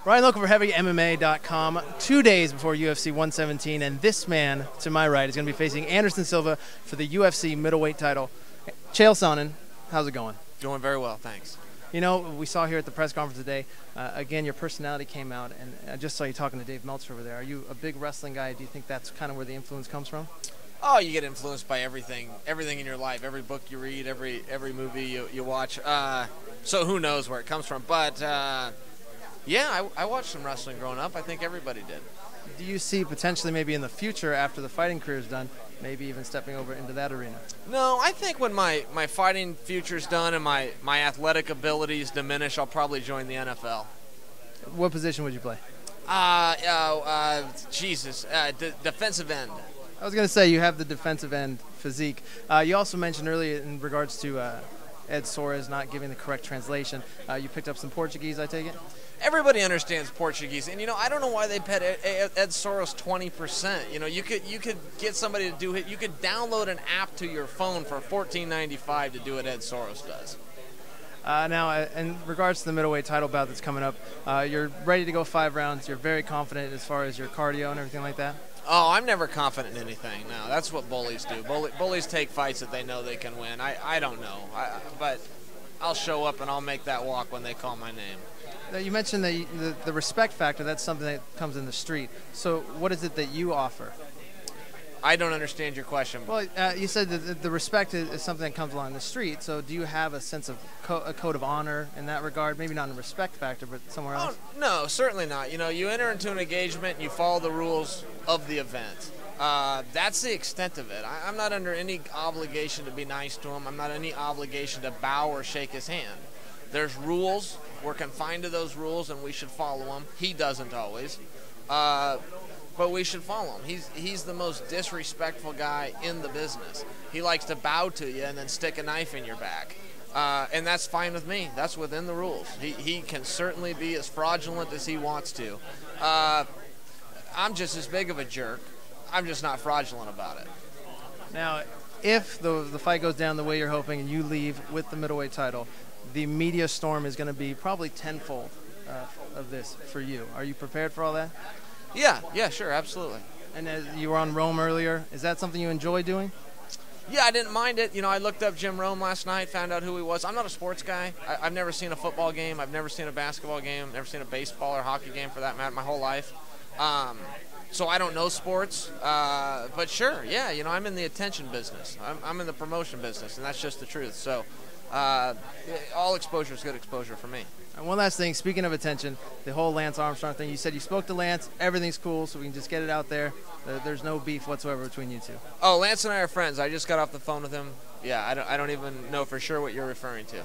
Ryan Local for HeavyMMA.com. 2 days before UFC 117, and this man to my right is going to be facing Anderson Silva for the UFC middleweight title. Chael Sonnen, how's it going? Doing very well, thanks. You know, we saw here at the press conference today, again, your personality came out, and I just saw you talking to Dave Meltzer over there. Are you a big wrestling guy? Do you think that's kind of where the influence comes from? Oh, you get influenced by everything in your life, every book you read, every movie you watch. So who knows where it comes from? But yeah, I watched some wrestling growing up. I think everybody did. Do you see potentially maybe in the future, after the fighting career is done, maybe even stepping over into that arena? No, I think when my fighting future's done and my athletic abilities diminish, I'll probably join the NFL. What position would you play? Defensive end. I was going to say you have the defensive end physique. You also mentioned earlier in regards to Ed Soares not giving the correct translation. You picked up some Portuguese, I take it? Everybody understands Portuguese, and I don't know why they paid Ed Soares 20%. You could get somebody to do it. You could download an app to your phone for $14.95 to do what Ed Soares does. Now, in regards to the middleweight title bout that's coming up, you're ready to go 5 rounds. You're very confident as far as your cardio and everything like that? Oh, I'm never confident in anything. No, that's what bullies do. Bullies take fights that they know they can win. I don't know, but I'll show up and I'll make that walk when they call my name. Now, you mentioned the respect factor. That's something that comes in the street. So what is it that you offer? I don't understand your question. Well, you said that the respect is something that comes along the street. So do you have a sense of a code of honor in that regard? Maybe not in respect factor, but somewhere else? Oh, no, certainly not. You enter into an engagement and you follow the rules of the event. That's the extent of it. I'm not under any obligation to be nice to him. I'm not any obligation to bow or shake his hand. There's rules. We're confined to those rules, and we should follow them. He doesn't always. But we should follow him. He's the most disrespectful guy in the business. He likes to bow to you and then stick a knife in your back. And that's fine with me. That's within the rules. He can certainly be as fraudulent as he wants to. I'm just as big of a jerk. I'm just not fraudulent about it. Now, if the fight goes down the way you're hoping and you leave with the middleweight title, the media storm is going to be probably tenfold of this for you. Are you prepared for all that? Yeah, sure, absolutely. And you were on Rome earlier. Is that something you enjoy doing? Yeah, I didn't mind it. I looked up Jim Rome last night, found out who he was. I'm not a sports guy. I've never seen a football game. I've never seen a basketball game. Never seen a baseball or hockey game for that matter my whole life. So I don't know sports. But sure, yeah, I'm in the attention business. I'm in the promotion business, and that's just the truth. So all exposure is good exposure for me. And one last thing, speaking of attention, the whole Lance Armstrong thing, you said you spoke to Lance, everything's cool, so we can just get it out there. There's no beef whatsoever between you two. Oh, Lance and I are friends. I just got off the phone with him. Yeah, I don't even know for sure what you're referring to.